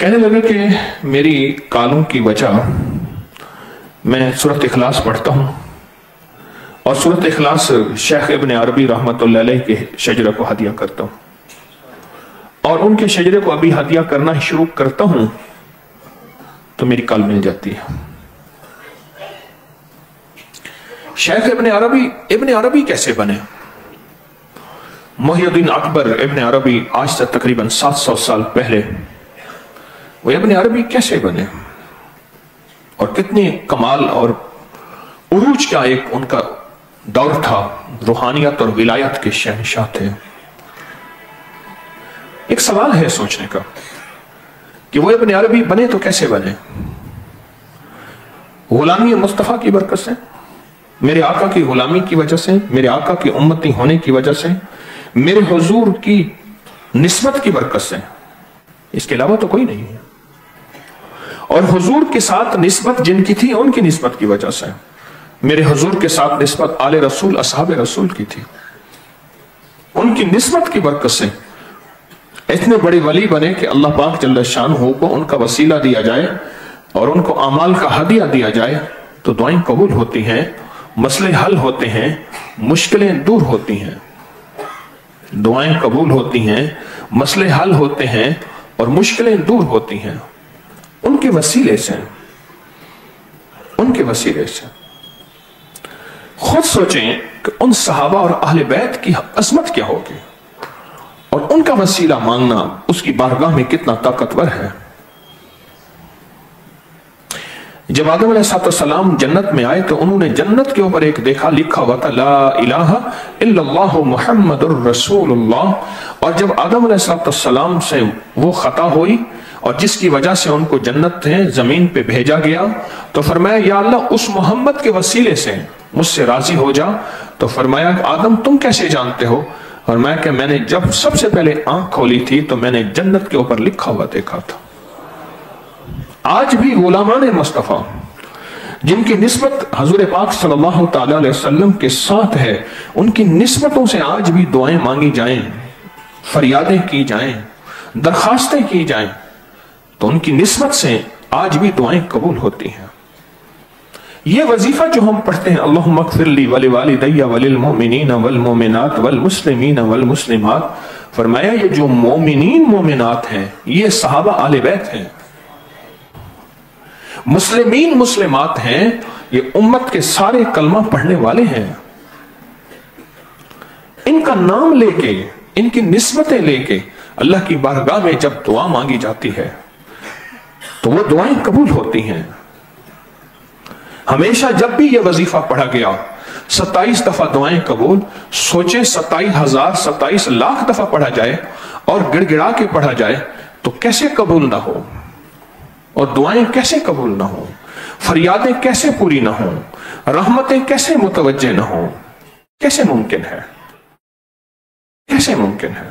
کہنے لگے کہ میری کالوں کی وجہ میں سورۃ اخلاص پڑھتا ہوں، اور سورۃ اخلاص شیخ ابن عربی رحمۃ اللہ علیہ کے شجرہ کو ہدیہ کرتا ہوں، اور ان کے شجرے کو ابھی ہدیہ کرنا شروع کرتا ہوں تو میری کال مل جاتی ہے۔ شیخ ابن عربی کیسے بنے؟ محی الدین اکبر ابن عربی آج سے تقریباً 700 سال پہلے وہ ابن عربی کیسے بنے، اور کتنی کمال اور عروج کا ایک ان کا دور تھا، روحانیت اور ولایت کے شہنشاہ تھے۔ ایک سوال ہے سوچنے کا کہ وہ ابن عربی بنے تو کیسے بنے؟ غلامی مصطفیٰ کی برکت سے، میرے آقا کی غلامی کی وجہ سے، میرے آقا کی امتی ہونے کی وجہ سے، میرے حضور کی نسبت کی برکت سے، اس کے علاوہ تو کوئی نہیں ہے۔ اور حضور کے ساتھ نسبت جن کی تھی ان کی نسبت کی وجہ سے، میرے حضور کے ساتھ نسبت آل رسول اصحاب رسول کی تھی، ان کی نسبت کی برکت سے اتنے بڑے ولی بنے کہ اللہ پاک جل شانہ کو ان کا وسیلہ دیا جائے اور ان کو اعمال کا ہدیہ دیا جائے تو دعائیں قبول ہوتی ہیں، مسئلے حل ہوتے ہیں، مشکلیں دور ہوتی ہیں۔ دعائیں قبول ہوتی ہیں، مسئلے حل ہوتے ہیں اور مشکلیں دور ہوتی ہیں ان کے وسیلے سے، ان کے وسیلے سے۔ خود سوچیں کہ ان صحابہ اور اہل بیت کی عظمت کیا ہوگی، اور ان کا وسیلہ مانگنا اس کی بارگاہ میں کتنا طاقتور ہے۔ جب آدم علیہ السلام جنت میں آئے تو انہوں نے جنت کے اوپر ایک دیکھا، لکھا ہوا تھا لا الہ الا اللہ محمد الرسول اللہ، اور جب آدم علیہ السلام سے وہ خطا ہوئی اور جس کی وجہ سے ان کو جنت ہے زمین پہ بھیجا گیا تو فرمایا یا اللہ اس محمد کے وسیلے سے مجھ سے راضی ہو جا۔ تو فرمایا کہ آدم تم کیسے جانتے ہو؟ فرمایا کہ میں نے جب سب سے پہلے آنکھ کھولی تھی تو میں نے جنت کے اوپر لکھا ہوا دیکھا تھا۔ آج بھی غلامان مصطفیٰ جن کی نسبت حضور پاک صلی اللہ تعالی علیہ وسلم کے ساتھ ہے، ان کی نسبتوں سے آج بھی دعائیں مانگی جائیں، فریادیں کی جائیں، درخواستیں کی جائیں تو ان کی نسبت سے آج بھی دعائیں قبول ہوتی ہیں۔ یہ وظیفہ جو ہم پڑھتے ہیں اللہم اغفر لی ولوالدی وللمؤمنین والمؤمنات والمسلمین والمسلمات، فرمایا یہ جو مومنین مومنات ہیں یہ صحابہ آل بیت ہیں، مسلمین مسلمات ہیں یہ امت کے سارے کلمہ پڑھنے والے ہیں۔ ان کا نام لے کے، ان کی نسبتیں لے کے اللہ کی بارگاہ میں جب دعا مانگی جاتی ہے تو وہ دعائیں قبول ہوتی ہیں۔ ہمیشہ جب بھی یہ وظیفہ پڑھا گیا 27 دفعہ دعائیں قبول، سوچیں 27,000 لاکھ دفعہ پڑھا جائے اور گڑ گڑا کے پڑھا جائے تو کیسے قبول نہ ہو، اور دعائیں کیسے قبول نہ ہوں، فریادیں کیسے پوری نہ ہوں، رحمتیں کیسے متوجہ نہ ہوں؟ کیسے ممکن ہے؟ کیسے ممکن ہے؟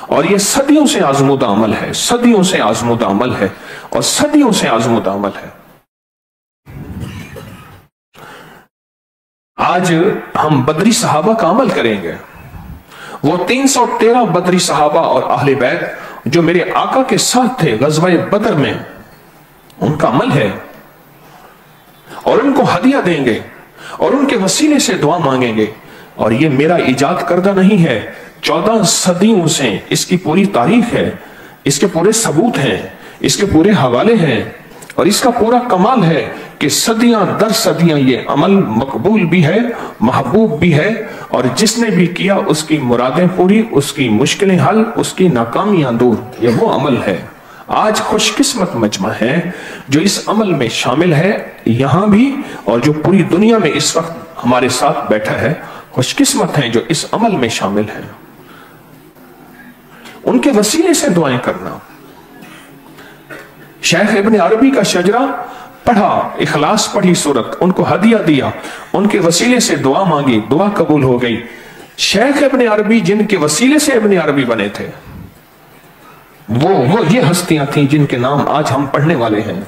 اور یہ صدیوں سے آزمودہ عمل ہے، صدیوں سے آزمودہ عمل ہے، اور صدیوں سے آزمودہ عمل ہے۔ آج ہم بدری صحابہ کا عمل کریں گے، وہ 313 بدری صحابہ اور اہل بیت جو میرے آقا کے ساتھ تھے غزوہ بدر میں، ان کا عمل ہے، اور ان کو ہدیہ دیں گے اور ان کے وسیلے سے دعا مانگیں گے۔ اور یہ میرا ایجاد کردہ نہیں ہے، 14 صدیوں سے اس کی پوری تاریخ ہے، اس کے پورے ثبوت ہیں، اس کے پورے حوالے ہیں، اور اس کا پورا کمال ہے کہ صدیاں در صدیاں یہ عمل مقبول بھی ہے، محبوب بھی ہے، اور جس نے بھی کیا اس کی مرادیں پوری، اس کی مشکلیں حل، اس کی ناکامیاں دور۔ یہ وہ عمل ہے۔ آج خوش قسمت مجمع ہے جو اس عمل میں شامل ہے یہاں بھی، اور جو پوری دنیا میں اس وقت ہمارے ساتھ بیٹھا ہے، خوش قسمت ہیں جو اس عمل میں شامل ہیں۔ ان کے وسیلے سے دعائیں کرنا، شیخ ابن عربی کا شجرہ پڑھا، اخلاص پڑھی سورت، ان کو ہدیہ دیا، ان کے وسیلے سے دعا مانگی، دعا قبول ہو گئی۔ شیخ ابن عربی جن کے وسیلے سے ابن عربی بنے تھے، وہ یہ ہستیاں تھیں جن کے نام آج ہم پڑھنے والے ہیں،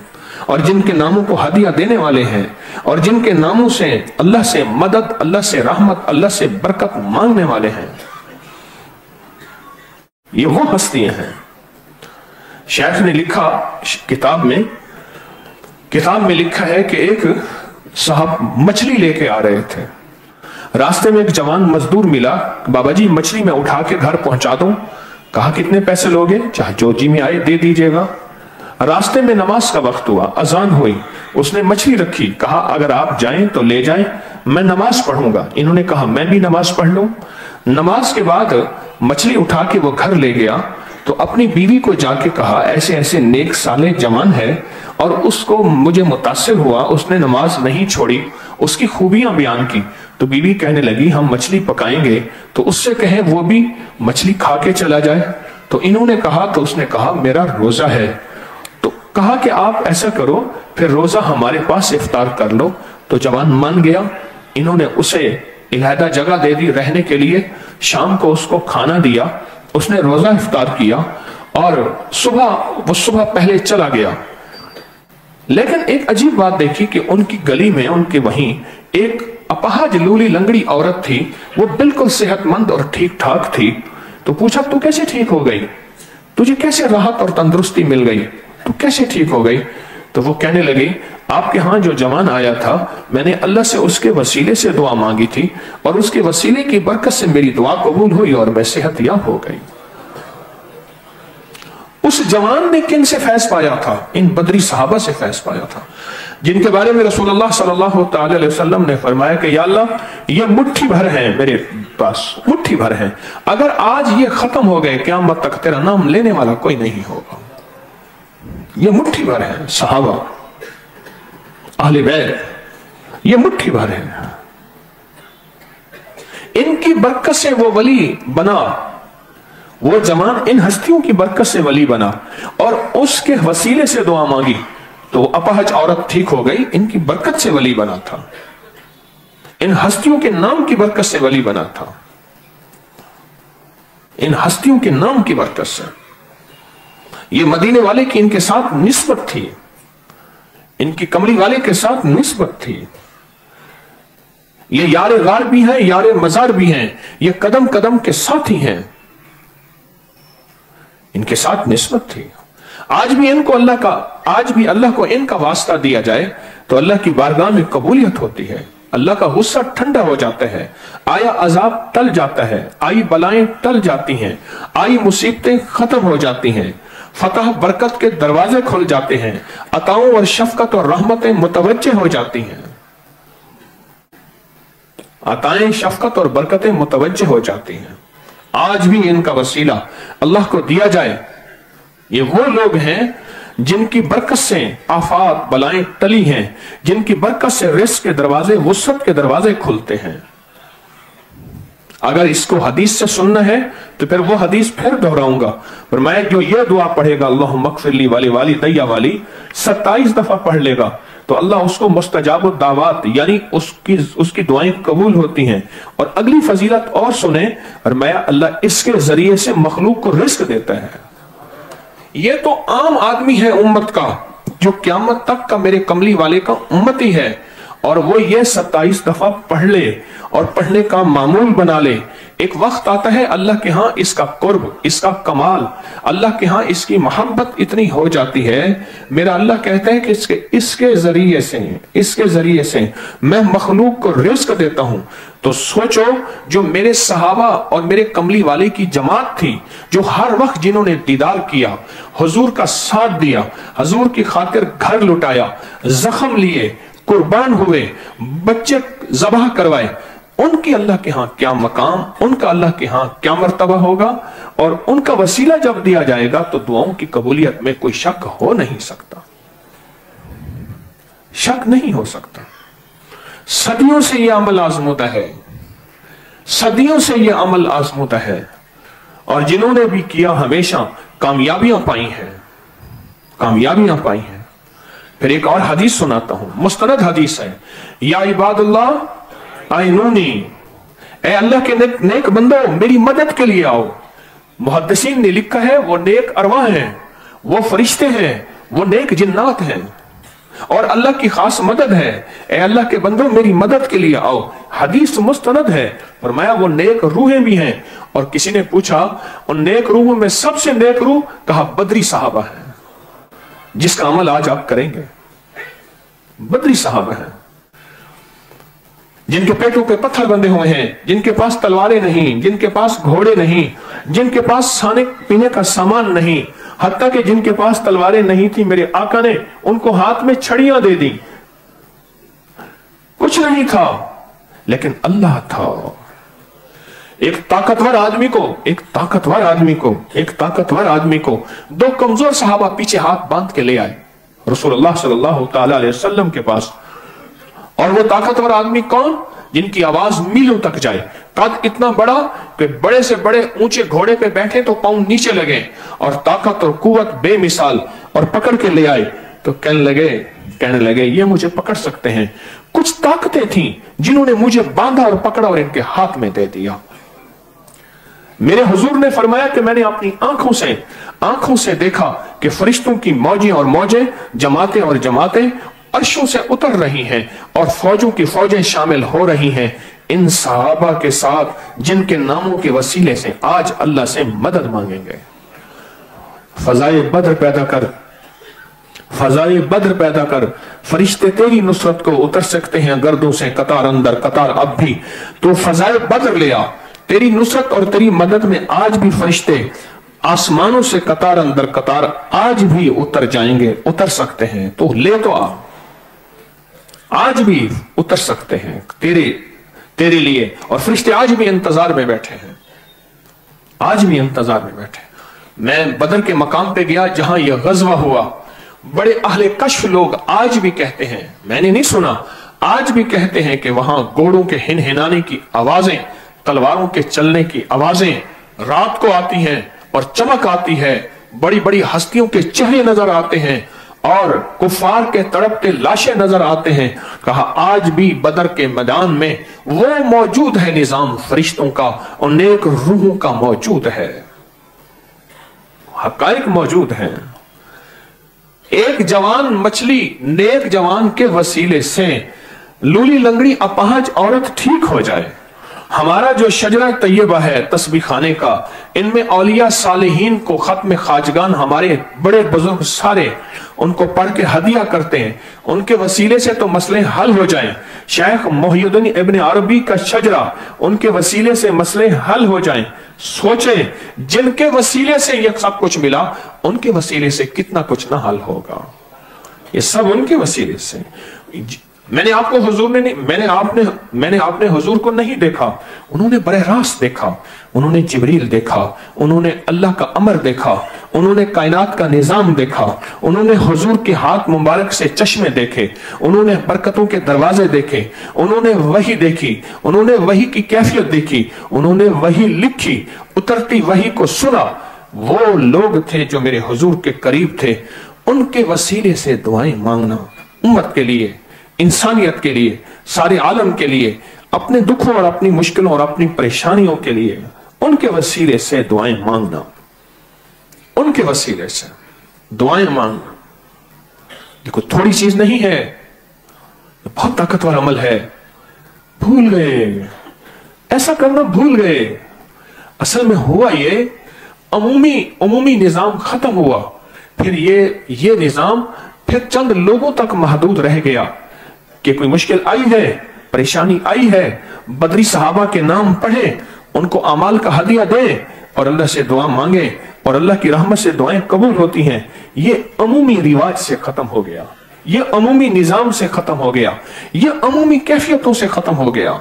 اور جن کے ناموں کو ہدیہ دینے والے ہیں، اور جن کے ناموں سے اللہ سے مدد، اللہ سے رحمت، اللہ سے برکت مانگنے والے ہیں۔ یہ وہ ہستیاں ہیں۔ शेख ने लिखा किताब में लिखा है कि एक साहब मछली लेके आ रहे थे। रास्ते में एक जवान मजदूर मिला, बाबा जी मछली मैं उठा के घर पहुंचा दूं। कहा कितने पैसे लोगे? चाहे जो जी में आए दे दीजिएगा। रास्ते में नमाज का वक्त हुआ, अजान हुई, उसने मछली रखी, कहा अगर आप जाएं तो ले जाएं, मैं नमाज पढ़ूंगा। इन्होंने कहा मैं भी नमाज पढ़ लूं। नमाज के बाद मछली उठा के वो घर ले गया तो अपनी बीवी को जाके कहा ऐसे ऐसे नेक साले जवान है और उसको मुझे मुतासिर हुआ, उसने नमाज नहीं छोड़ी, उसकी खूबियां बयान की। तो बीवी कहने लगी हम मछली पकाएंगे तो उससे कहें वो भी मछली खा के चला जाए। तो इन्होंने कहा, तो उसने कहा मेरा रोजा है। तो कहा कि आप ऐसा करो फिर रोजा हमारे पास इफ्तार कर लो। तो जवान मान गया। इन्होंने उसे इलादा जगह दे दी रहने के लिए, शाम को उसको खाना दिया, उसने रोजा इफ्तार किया और सुबह पहले चला गया। लेकिन एक अजीब बात देखी कि उनकी गली में उनके वहीं एक अपाहज लूली लंगड़ी औरत थी, वो बिल्कुल सेहतमंद और ठीक ठाक थी। तो पूछा तू कैसे ठीक हो गई, तुझे कैसे राहत और तंदुरुस्ती मिल गई, तू कैसे ठीक हो गई? तो वो कहने लगी आपके यहां जो जवान आया था मैंने अल्लाह से उसके वसीले से दुआ मांगी थी और उसके वसीले की बरकत से मेरी दुआ कबूल हुई और मैं सेहतयाब हो गई। उस जवान ने किन से फैज पाया था? इन बदरी सहाबा से फैज पाया था, जिनके बारे में रसूलुल्लाह सल्लल्लाहु अलैहि वसल्लम ने फरमाया कि या अल्लाह ये मुट्ठी भर है मेरे पास, मुट्ठी भर है, अगर आज ये खत्म हो गए क़यामत तक तेरा नाम लेने वाला कोई नहीं होगा। ये मुट्ठी भर है सहाबा, अहले बैत, ये मुट्ठी भर है। इनकी बरकत से वो वली बना, वो जवान इन हस्तियों की बरकत से वली बना और उसके वसीले से दुआ मांगी तो अपहज औरत ठीक हो गई। इनकी बरकत से वली बना था, इन हस्तियों के नाम की बरकत से वली बना था, इन हस्तियों के नाम की बरकत से। ये मदीने वाले की इनके साथ निस्बत थी, इनकी कमली वाले के साथ निस्बत थी। ये यारे गार भी हैं, यारे मजार भी हैं, ये कदम कदम के साथी हैं, इनके साथ निस्बत थी। आज भी अल्लाह को इनका वास्ता दिया जाए तो अल्लाह की बारगाह में कबूलियत होती है, अल्लाह का गुस्सा ठंडा हो जाता है, आया अजाब टल जाता है, आई बलाएं टल जाती हैं, आई मुसीबतें खत्म हो जाती हैं, फतह बरकत के दरवाजे खुल जाते हैं, अताओं और शफकत और रहमतें मुतवज्जे हो जाती हैं, अताएं शफकत और बरकतें मुतवज्जे हो जाती हैं। आज भी इनका वसीला अल्लाह को दिया जाए। ये वो लोग हैं जिनकी बरकत से आफात बलाएं टली हैं, जिनकी बरकत से रिस्क के दरवाजे, वुसअत के दरवाजे खुलते हैं। अगर इसको हदीस से सुनना है तो फिर वो हदीस फिर दोहराऊंगा, पर मैं जो ये दुआ पढ़ेगा अल्लाह मगफिरली वाली वाली दैया वाली 27 दफा पढ़ लेगा तो अल्लाह उसको मुस्तजाब दावत यानी उसकी दुआएं कबूल होती हैं। और अगली फजीलत और सुने, और मैं अल्लाह इसके जरिए से मखलूक को रिस्क देता है। ये तो आम आदमी है उम्मत का जो क्यामत तक का मेरे कमली वाले का उम्मती है, और वो ये 27 दफा पढ़ ले और पढ़ने का मामूल बना ले। एक वक्त आता है अल्लाह के यहाँ इसका कुर्ब, इसका कमाल, अल्लाह के यहाँ इसकी मोहब्बत इतनी हो जाती है, मेरा अल्लाह कहता है कि इसके जरिए से मैं मखलूक को रिज़्क देता हूं। तो सोचो जो मेरे सहाबा और मेरे कमली वाले की जमात थी, जो हर वक्त जिन्होंने दीदार किया, हुजूर का साथ दिया, हुजूर की खातिर घर लुटाया, जख्म लिए, कुर्बान हुए, बच्चे ज़बाह करवाए, उनकी अल्लाह के यहां क्या मकाम, उनका अल्लाह के यहां क्या मर्तबा होगा। और उनका वसीला जब दिया जाएगा तो दुआओं की कबूलियत में कोई शक हो नहीं सकता, शक नहीं हो सकता। सदियों से यह अमल आजमूदा है, सदियों से यह अमल आजमूदा है, और जिन्होंने भी किया हमेशा कामयाबियां पाई हैं, कामयाबियां पाई हैं। फिर एक और हदीस सुनाता हूं, मुस्तनद हदीस है, या इबादुल्लाह आइनूनी, ए अल्लाह के नेक बंदो मेरी मदद के लिए आओ। मुहद्दिसीन ने लिखा है वो नेक अरवाह हैं, वो फरिश्ते हैं, वो नेक जिन्नात हैं। اور اللہ کی خاص مدد ہے، اے اللہ کے بندوں میری مدد کے لیے آؤ۔ حدیث مستند ہے، فرمایا وہ نیک روحیں بھی ہیں۔ اور کسی نے پوچھا ان نیک روحوں میں سب سے نیک روح، کہا بدری صحابہ ہے، جس کا عمل آج آپ کریں گے۔ بدری صحابہ ہیں جن کے پیٹوں پہ پتھر بندے ہوئے ہیں، جن کے پاس تلواریں نہیں، جن کے پاس گھوڑے نہیں، جن کے پاس کھانے پینے کا سامان نہیں، حتیٰ کہ جن کے پاس تلواریں نہیں تھی میرے آقا نے ان کو ہاتھ میں چھڑیاں دے دی، کچھ نہیں تھا لیکن اللہ تھا۔ ایک طاقتور آدمی کو دو کمزور صحابہ پیچھے ہاتھ باندھ کے لے آئے رسول اللہ صلی اللہ تعالی علیہ وسلم کے پاس۔ اور وہ طاقتور آدمی کون؟ جن کی آواز میلوں تک جائے، قد اتنا بڑا کہ بڑے سے بڑے اونچے گھوڑے پہ بیٹھے تو پاؤں نیچے لگے، اور طاقت اور قوت بے مثال، اور پکڑ کے لے آئے تو کہنے لگے یہ مجھے پکڑ سکتے ہیں۔ کچھ طاقتیں تھیں جنہوں نے مجھے باندھا اور پکڑا اور ان کے ہاتھ میں دے دیا۔ میرے حضور نے فرمایا کہ میں نے اپنی آنکھوں سے دیکھا کہ فرشتوں کی موجیں اور موجیں، جماعتیں اور جماعتیں عرشوں سے اتر رہی ہیں اور فوجوں کی فوجیں شامل ہو رہی ہیں ان صحابہ کے ساتھ جن کے ناموں کے وسیلے سے آج اللہ سے مدد مانگیں گے۔ فضائے بدر پیدا کر، فرشتے تیری نصرت کو اتر سکتے ہیں گردوں سے قطار اندر قطار اب بھی، تو فضائے بدر لیا، تیری نصرت اور تیری مدد میں آج بھی فرشتے آسمانوں سے قطار اندر قطار آج بھی اتر جائیں گے، اتر سکتے ہیں، تو لے تو آج بھی اتر سکتے ہیں تیرے لیے، اور فرشتے آج بھی انتظار میں بیٹھے ہیں، آج بھی انتظار میں بیٹھے۔ میں بدر کے مقام پہ گیا جہاں یہ غزوہ ہوا، بڑے اہل کشف لوگ آج بھی کہتے ہیں، میں نے نہیں سنا، آج بھی کہتے ہیں کہ وہاں گھوڑوں کے ہنہنانے کی آوازیں، تلواروں کے چلنے کی آوازیں رات کو آتی ہیں اور چمک آتی ہے، بڑی بڑی ہستیوں کے چہرے نظر آتے ہیں اور کفار کے تڑپتے لاشیں نظر آتے ہیں۔ کہا آج بھی بدر کے میدان میں وہ موجود ہے نظام فرشتوں کا اور نیک روحوں کا موجود ہے، حقائق موجود ہیں۔ ایک جوان مچھلی نیک جوان کے وسیلے سے لولی لنگڑی اپاہج عورت ٹھیک ہو جائے۔ ہمارا جو شجرہ طیبہ ہے تسبیح خانے کا، ان میں اولیاء صالحین کو ختم خواجگان ہمارے بڑے بزرگ سارے ان کو پڑھ کے ہدیہ کرتے ہیں، ان کے وسیلے سے تو مسئلے حل ہو جائیں۔ شیخ محی الدین ابن عربی کا شجرہ، ان کے وسیلے سے مسئلے حل ہو جائیں۔ سوچیں جن کے وسیلے سے یہ سب کچھ ملا، ان کے وسیلے سے کتنا کچھ نہ حل ہوگا۔ یہ سب ان کے وسیلے سے۔ میں نے آپ نے حضور کو نہیں دیکھا، انہوں نے براہ راست دیکھا، انہوں نے جبریل دیکھا، انہوں نے اللہ کا امر دیکھا، انہوں نے کائنات کا نظام دیکھا، انہوں نے حضور کے ہاتھ مبارک سے چشمے دیکھے، انہوں نے برکتوں کے دروازے دیکھے، انہوں نے وحی دیکھی، انہوں نے وحی کی کیفیت دیکھی، انہوں نے وحی لکھی، اترتی وحی کو سنا۔ وہ لوگ تھے جو میرے حضور کے قریب تھے، ان کے وسیلے سے دعائیں مانگنا، امت کے لیے، انسانیت کے لیے، سارے عالم کے لیے، اپنے دکھوں اور اپنی مشکلوں اور اپنی پریشانیوں کے لیے ان کے وسیلے سے دعائیں مانگنا، ان کے وسیلے سے دعائیں مانگنا۔ دیکھو تھوڑی چیز نہیں ہے، بہت طاقتور عمل ہے۔ بھول گئے، ایسا کرنا بھول گئے۔ اصل میں ہوا یہ عمومی نظام ختم ہوا، پھر یہ نظام پھر چند لوگوں تک محدود رہ گیا کہ کوئی مشکل آئی ہے، پریشانی آئی ہے، بدری صحابہ کے نام پڑھیں، ان کو اعمال کا ہدیہ دیں اور اللہ سے دعا مانگیں، اور اللہ کی رحمت سے دعائیں قبول ہوتی ہیں۔ یہ عمومی رواج سے ختم ہو گیا، یہ عمومی نظام سے ختم ہو گیا، یہ عمومی کیفیتوں سے ختم ہو گیا۔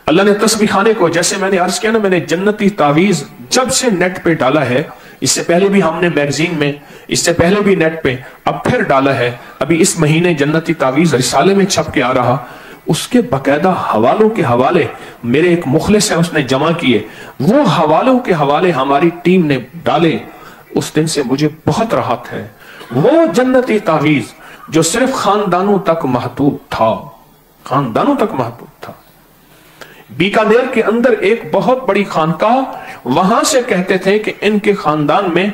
اللہ نے تسبیح خانے کو، جیسے میں نے عرض کیا نا، میں نے جنتی تعویذ جب سے نیٹ پہ ڈالا ہے، اس سے پہلے بھی ہم نے میگزین میں، اس سے پہلے بھی نیٹ پہ، اب پھر ڈالا ہے، ابھی اس مہینے جنتی تعویذ رسالے میں چھپ کے آ رہا، اس کے باقاعدہ حوالوں کے حوالے میرے ایک مخلص ہے، اس نے جمع کیے، وہ حوالوں کے حوالے ہماری ٹیم نے ڈالے۔ اس دن سے مجھے بہت راحت ہے۔ وہ جنتی تعویذ جو صرف خاندانوں تک محدود تھا، خاندانوں تک محدود تھا۔ بیکانیر کے اندر ایک بہت بڑی خانقاہ، وہاں سے کہتے تھے کہ ان کے خاندان میں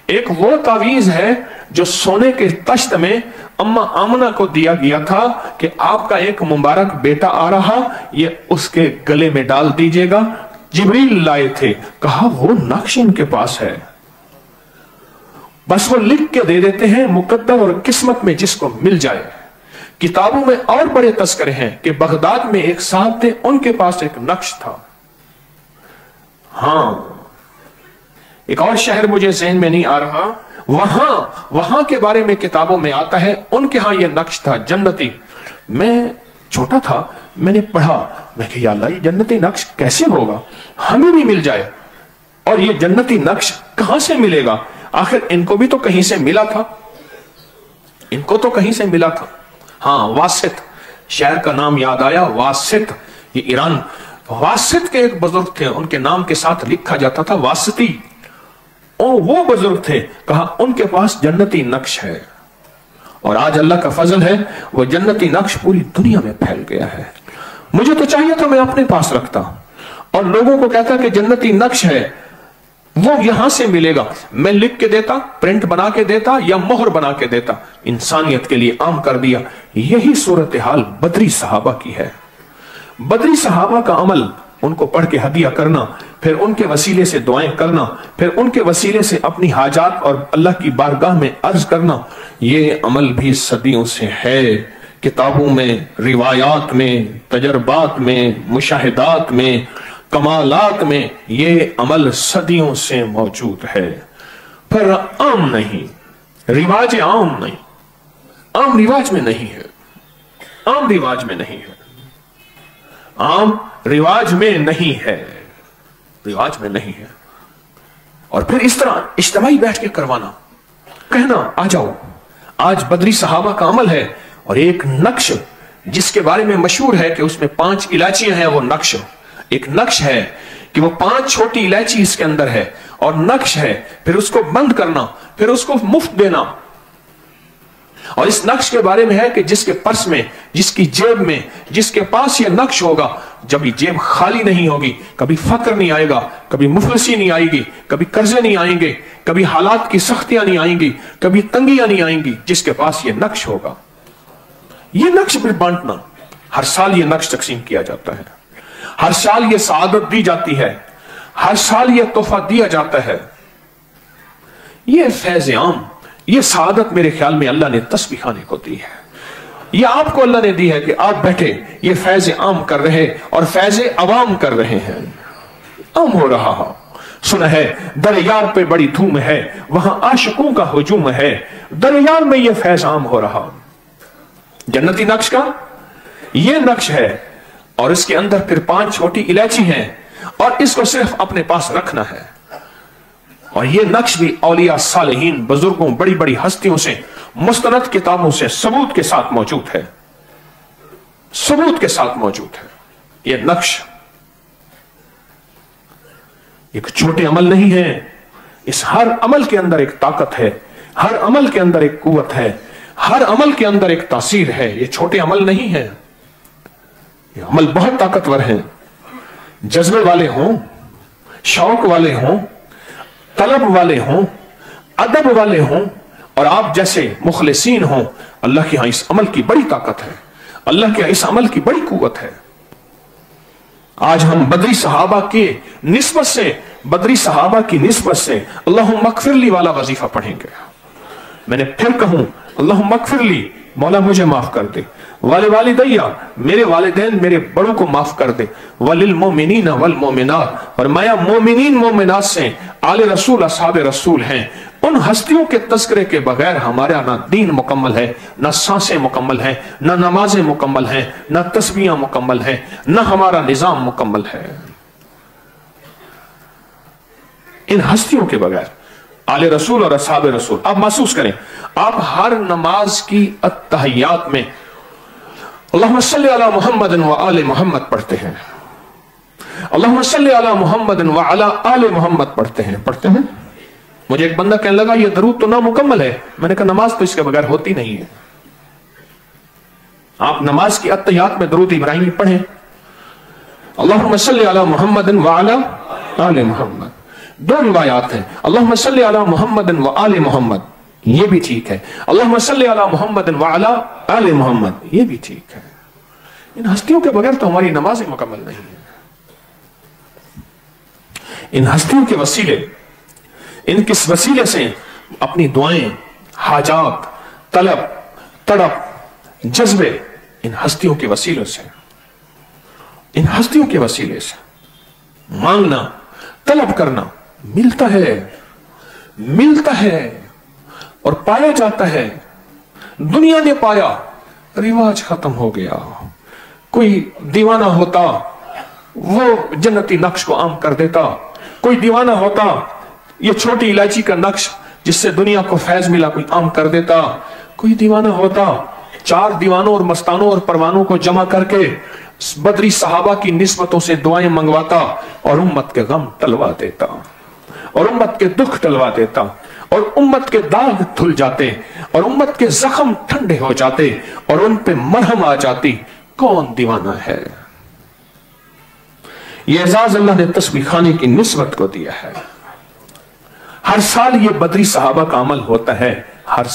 ایک وہ तावीज़ है जो सोने के तश्त में अम्मा आमना को दिया गया था कि आपका एक मुबारक बेटा आ रहा, ये उसके गले में डाल दीजिएगा। जिब्रील लाए थे, कहा वो नक्श इनके पास है, बस वो लिख के दे देते हैं, मुकद्दर और किस्मत में जिसको मिल जाए। किताबों में और बड़े तस्करे हैं कि बगदाद में एक साहब थे, उनके पास एक नक्श था। हाँ, एक और शहर मुझे ज़हन में नहीं आ रहा, वहां के बारे में किताबों में आता है, उनके यहां यह नक्श था जन्नती। मैं छोटा था, मैंने पढ़ा, मैं कहा या अल्लाह ये जन्नती नक्श कैसे होगा, हमें भी मिल जाए। और ये जन्नती नक्श कहां से मिलेगा, आखिर इनको भी तो कहीं से मिला था, इनको तो कहीं से मिला था। हाँ, वासित, शहर का नाम याद आया, वासित, ये ईरान। वासित के एक बुजुर्ग थे, उनके नाम के साथ लिखा जाता था वासिती। और वो बुजुर्ग थे, कहा उनके पास जन्नती नक्श है। और आज अल्लाह का फजल है, वो जन्नती नक्श पूरी दुनिया में फैल गया है। मुझे तो चाहिए था मैं अपने पास रखता और लोगों को कहता कि जन्नती नक्श है, वो यहां से मिलेगा, मैं लिख के देता, प्रिंट बना के देता या मोहर बना के देता, इंसानियत के लिए आम कर दिया। यही सूरत हाल बदरी सहाबा की है। बदरी सहाबा का अमल, उनको पढ़ के हदिया करना, फिर उनके वसीले से दुआएं करना, फिर उनके वसीले से अपनी हाजात और अल्लाह की बारगाह में अर्ज करना, ये अमल भी सदियों से है। किताबों में, रिवायात में, तजर्बात में, मुशाहिदात में, कमालात में ये अमल सदियों से मौजूद है, पर आम नहीं, रिवाज आम नहीं, आम रिवाज में नहीं है, आम रिवाज में नहीं है, आम रिवाज में नहीं है, रिवाज में नहीं है। और फिर इस तरह इज्तिमाई बैठ के करवाना, कहना आ जाओ, आज बदरी सहाबा का अमल है। और एक नक्श जिसके बारे में मशहूर है कि उसमें 5 इलायचियां हैं, वो नक्श, एक नक्श है कि वो 5 छोटी इलायची इसके अंदर है, और नक्श है फिर उसको बंद करना, फिर उसको मुफ्त देना। और इस नक्श के बारे में है कि जिसके पर्स में, जिसकी जेब में, जिसके पास ये नक्श होगा, जब ये जेब खाली नहीं होगी, कभी फक्र नहीं आएगा, कभी मुफलसी नहीं आएगी, कभी कर्जे नहीं आएंगे, कभी हालात की सख्तियां नहीं आएंगी, कभी तंगियां नहीं आएंगी, जिसके पास ये नक्श होगा। ये नक्श भी बांटना, हर साल ये नक्श तकसीम किया जाता है, हर साल ये सआदत दी जाती है, हर साल ये तोहफा दिया जाता है। ये फैज़ आम, ये सआदत मेरे ख्याल में अल्लाह ने तस्बीह खाने को दी है, ये आपको अल्लाह ने दी है कि आप बैठे ये फैज़ आम कर रहे और फैज़ अवाम कर रहे हैं। आम हो रहा है, सुना है दरयार पे बड़ी धूम है, वहां आशिकों का हुजूम है, दरयार में ये फैज़ आम हो रहा। जन्नती नक्श का ये नक्श है, और इसके अंदर फिर 5 छोटी इलायची हैं, और इसको सिर्फ अपने पास रखना है। और ये नक्श भी औलिया सालिहीन, बुजुर्गों, बड़ी बड़ी हस्तियों से, मुस्तनद किताबों से सबूत के साथ मौजूद है, सबूत के साथ मौजूद है। ये नक्श एक छोटे अमल नहीं है, इस हर अमल के अंदर एक ताकत है, हर अमल के अंदर एक कुव्वत है, हर अमल के अंदर एक तासीर है। ये छोटे अमल नहीं है, ये अमल बहुत ताकतवर हैं। जज्बे वाले हों, शौक वाले हों, तलब वाले हों, अदब वाले हों, और आप जैसे मुखलिसीन हों, अल्लाह के यहां इस अमल की बड़ी ताकत है, अल्लाह के यहां इस अमल की बड़ी कुव्वत है। आज हम बदरी सहाबा के निस्बत से, बदरी सहाबा की निस्बत से अल्लाहुम्मा मगफिरली वाला वजीफा पढ़ेंगे। मैंने फिर कहूं, अल्लाहुम्मा मगफिरली, मौला मुझे माफ कर दे, वाले वालिदैया, मेरे वालिदैन, मेरे बड़ों को माफ कर दे, वलिल मोमिनीन वल मोमिनात, और माया मोमिनीन मोमिनात से आले रसूल असहाबे रसूल हैं। उन हस्तियों के तस्करे के बगैर हमारा ना दीन मुकम्मल है, ना सांसें मुकम्मल है, ना नमाजें मुकम्मल है, ना तस्बीहां मुकम्मल है, ना हमारा निजाम मुकम्मल है। इन हस्तियों के बगैर, आले रसूल और असहाबे रसूल, आप महसूस करें, आप हर नमाज की अत्तहियात में अल्लाहुम्मा सल्ली अला मुहम्मदिन व आले मोहम्मद पढ़ते हैं, अल्लाहुम्मा सल्ली अला मुहम्मदिन व अला आले मोहम्मद पढ़ते हैं। मुझे एक बंदा कहने लगा ये दरूद तो नामुकम्मल है। मैंने कहा नमाज तो इसके बगैर होती नहीं है। आप नमाज की अत्तहियात में दरूद इब्राहिमी पढ़ें, अल्लाहुम्मा सल्ली अला मुहम्मदिन व अला आले मोहम्मद, दो रिवायात हैं, अल्लाहुम्मा सल्ली अला मुहम्मदिन व आले मोहम्मद, ये भी ठीक है। अल्लाहुम्मा सल्ली अला मुहम्मदिन व अला आले मोहम्मद, ये भी ठीक है। इन हस्तियों के बगैर तो हमारी नमाज मुकम्मल नहीं है। इन हस्तियों के वसीले, इन किस वसीले से अपनी दुआएं, हाजात, तलब, तड़प, जज्बे, इन हस्तियों के वसीलों से, इन हस्तियों के वसीले से मांगना, तलब करना मिलता है और पाया जाता है। दुनिया ने पाया, रिवाज खत्म हो गया। कोई दीवाना होता वो जन्नती नक्श को आम कर देता, कोई दीवाना होता ये छोटी इलायची का नक्श जिससे दुनिया को फैज मिला कोई आम कर देता, कोई दीवाना होता 4 दीवानों और मस्तानों और परवानों को जमा करके बदरी सहाबा की निस्बतों से दुआएं मंगवाता और उम्मत के गम टलवा देता और उम्मत के दुख टलवा देता और उम्मत के दाग धुल जाते और उम्मत के जख्म ठंडे हो जाते और उन पे मरहम आ जाती। कौन दीवाना है? ये एजाज अल्लाह ने तस्बीह खाने की निस्बत को दिया है। हर साल ये बदरी सहाबा का अमल होता है, हर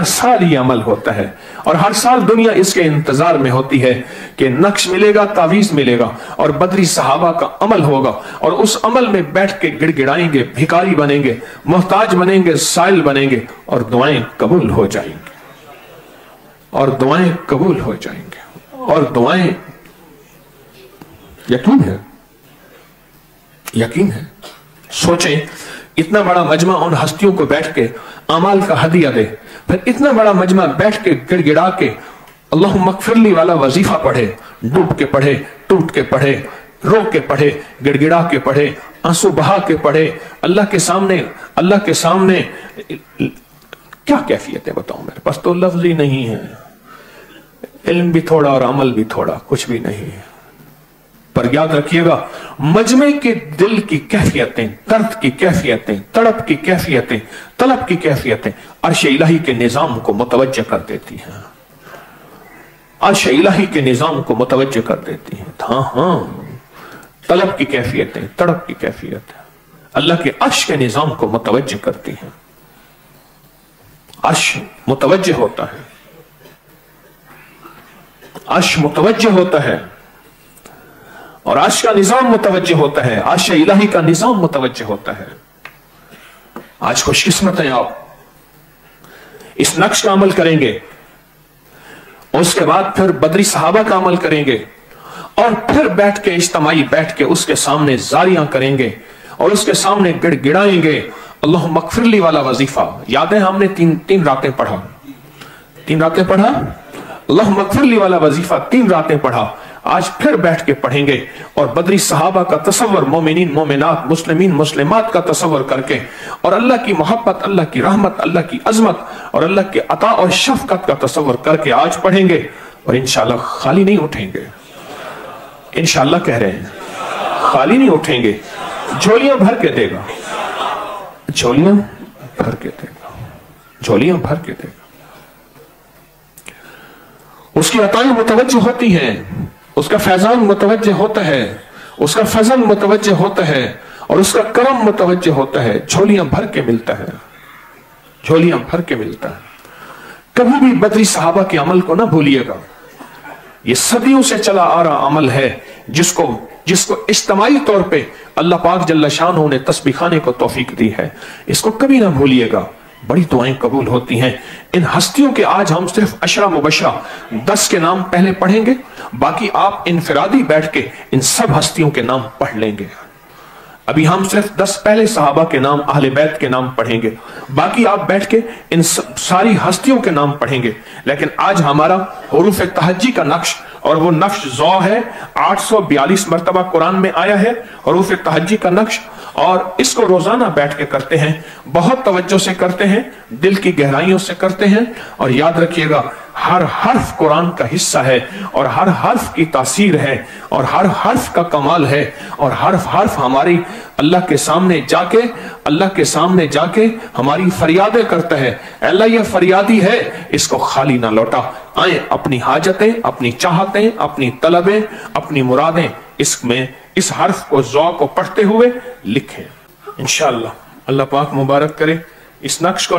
साल ये अमल होता है और हर साल दुनिया इसके इंतजार में होती है कि नक्श मिलेगा, तावीज मिलेगा और बदरी सहाबा का अमल होगा और उस अमल में बैठ के गिड़गिड़ाएंगे, भिखारी बनेंगे, मोहताज बनेंगे, साइल बनेंगे और दुआएं कबूल हो जाएंगी और दुआएं कबूल हो जाएंगे और दुआएं, यकीन है। सोचें, इतना बड़ा मजमा उन हस्तियों को बैठ के अमाल का हदिया दे, फिर इतना बड़ा मजमा बैठ के गिड़गिड़ा के अल्लाहुम्मा मगफिरली वाला वजीफा पढ़े, डूब के पढ़े, टूट के पढ़े, रो के पढ़े, गिड़गिड़ा के पढ़े, आंसू बहा के पढ़े, अल्लाह के सामने क्या कैफियत है बताओ? मेरे पास तो लफ्ज ही नहीं है, इल्म भी थोड़ा और अमल भी थोड़ा, कुछ भी नहीं है। पर याद रखिएगा, मजमे के दिल की कैफियतें, दर्द की कैफियतें, तड़प की कैफियतें, तलब की कैफियतें अर्श इलाही के निजाम को मुतवज्जह कर देती हैं, अर्श इलाही के निजाम को मुतवज्जह कर देती हैं। हाँ, तलब की कैफियतें, तड़प की कैफियतें अल्लाह के अर्श के निजाम को मुतवज्जह करती हैं। अर्श मुतवज्जह होता है, अर्श मुतवज्जह होता है और अर्श का निजाम मुतवज्जह होता है, अर्श इलाही का निजाम मुतवज्जह होता है। आज खुशकिस्मत हैं आप, इस नक्श का अमल करेंगे, उसके बाद फिर बदरी सहाबा का अमल करेंगे और फिर बैठ के इज्तिमाई बैठ के उसके सामने जारियां करेंगे और उसके सामने गिड़गिड़ाएंगे अल्लाहुम्मा मगफिरली वाला वजीफा। याद है हमने तीन रातें पढ़ा, अल्लाहुम्मा मगफिरली वाला वजीफा 3 रातें पढ़ा। आज फिर बैठ के पढ़ेंगे और बदरी सहाबा का तसव्वुर, मोमिनीन मोमिनात, मुस्लिमीन मुस्लिमात का तसव्वुर करके और अल्लाह की मोहब्बत, अल्लाह की रहमत, अल्लाह की अजमत और अल्लाह के अता और शफकत का तसव्वुर करके आज पढ़ेंगे और इंशाअल्लाह खाली नहीं उठेंगे। इंशाअल्लाह कह रहे हैं, खाली नहीं उठेंगे, झोलियां भर के देगा, झोलियां भर के देगा, झोलियां भर के देगा। उसकी अताएं मुतवज्जह होती हैं, उसका फैजान मुतवज्जह होता है, उसका फजल मुतवज्जह होता है और उसका करम मुतवज्जह होता है। झोलियां भर के मिलता है, झोलियां भर के मिलता है। कभी भी बदरी सहाबा के अमल को ना भूलिएगा। ये सदियों से चला आ रहा अमल है जिसको इज्तिमाई तौर पे अल्लाह पाक जल्ला शानहू ने तस्बीह खाने को तौफीक दी है। इसको कभी ना भूलिएगा, बड़ी दुआएं कबूल होती हैं। इन हस्तियों के आज हम सिर्फ अशरा मुबशरा 10 के नाम पहले पढ़ेंगे, बाकी आप इनफिरादी बैठ के इन सब हस्तियों के नाम पढ़ लेंगे। अभी हम सिर्फ 10 पहले सहाबा के नाम, अहले बैत के नाम पढ़ेंगे, बाकी आप बैठ के इन सारी हस्तियों के नाम पढ़ेंगे। लेकिन आज हमारा हुरूफ तहज्जी का नक्श, और वो नक्श ज़ौ है, 842 मरतबा कुरान में आया है हुरूफ तहज्जी का नक्श, और इसको रोजाना बैठ के करते हैं, बहुत तवज्जो से करते हैं, दिल की गहराइयों से करते हैं। और याद रखिएगा, हर हर्फ कुरान का हिस्सा है और हर हर्फ की तासीर है और हर हर्फ का कमाल है और हर हर्फ हमारी अल्लाह के सामने जाके हमारी फरियादें करता है। अल्लाह ये फरियादी है, इसको खाली ना लौटा। आए अपनी हाजतें, अपनी चाहतें, अपनी तलबें, अपनी मुरादें इस हर्फ को ज़ौक़ को पढ़ते हुए लिखें। इंशाअल्लाह अल्लाह पाक मुबारक करे। इस नक्श को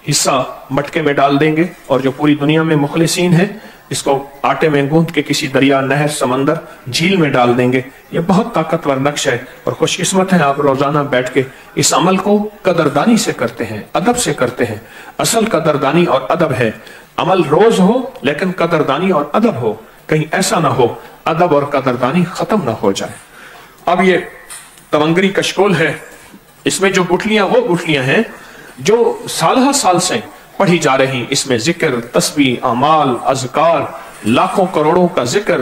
हिस्सा मटके में डाल देंगे और जो पूरी दुनिया में मुखलिसीन है इसको आटे में गूंथ के किसी दरिया, नहर, समंदर, झील में डाल देंगे। ये बहुत ताकतवर नक्श है और खुशकिस्मत है आप रोजाना बैठ के इस अमल को कदरदानी से करते हैं, अदब से करते हैं। असल कदरदानी और अदब है। अमल रोज हो लेकिन कदरदानी और अदब हो, कहीं ऐसा ना हो अदब और कदरदानी खत्म ना हो जाए। अब ये तवंगरी कशकोल है, इसमें जो गुठलियां वो गुठलियां हैं जो साल साल से पढ़ी जा रही। इसमें जिक्र, तस्बीह, अमाल, अज़कार, लाखों करोड़ों का जिक्र,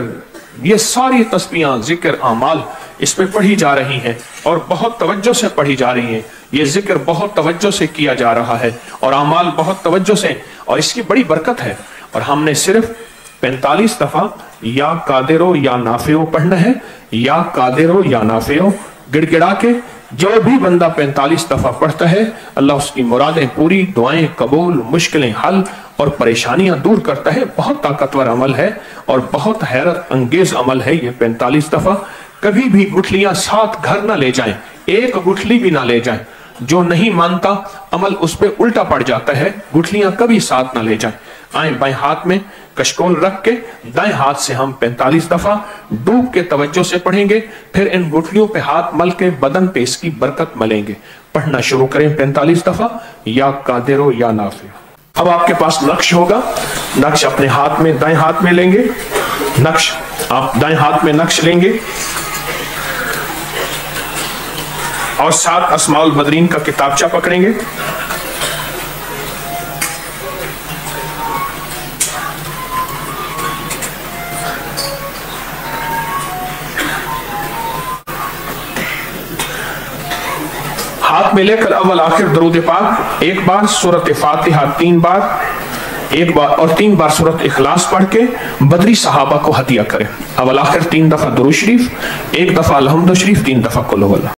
ये सारी तस्बीहां, जिक्र, अमाल इसमें पढ़ी जा रही हैं और बहुत तवज्जो से पढ़ी जा रही हैं। ये जिक्र बहुत तवज्जो से किया जा रहा है और अमाल बहुत तवज्जो से, और इसकी बड़ी बरकत है। और हमने सिर्फ 45 दफा या कादिरो या नाफियो पढ़ना है, या कादिरो या नाफियो गिड़गिड़ा के। जो भी बंदा 45 दफा पढ़ता है अल्लाह उसकी मुरादें पूरी, दुआएं कबूल, मुश्किलें हल और परेशानियां दूर करता है। बहुत ताकतवर अमल है और बहुत हैरत अंगेज अमल है ये 45 दफा। कभी भी गुठलियां साथ घर ना ले जाएं, एक गुठली भी ना ले जाएं। जो नहीं मानता अमल उस पर उल्टा पड़ जाता है, गुठलियां कभी साथ ना ले जाएं। आए बाएं हाथ में कशकोल रख के दाएं हाथ से हम 45 दफा डूब के तवज्जो से पढ़ेंगे, फिर इन गुठलियों पे हाथ मल के बदन पे इसकी बरकत मलेंगे। पढ़ना शुरू करें 45 दफा, या कादिरो या नाफियो। अब आपके पास नक्श होगा, नक्श अपने हाथ में, दाएं हाथ में लेंगे। नक्श आप दाएं हाथ में नक्श लेंगे और साथ अस्माउल बदरीन का किताबचा पकड़ेंगे। हाथ में लेकर अव्वल आखिर दरूद पाक एक बार, सूरत फातिहा 3 बार, एक बार और 3 बार सूरत इखलास पढ़ के बदरी सहाबा को हदिया करें। अव्वल आखिर 3 दफा दुरूद शरीफ, 1 दफा अलहम्दुलिल्लाह शरीफ, 3 दफा कुल हुवल्लाह।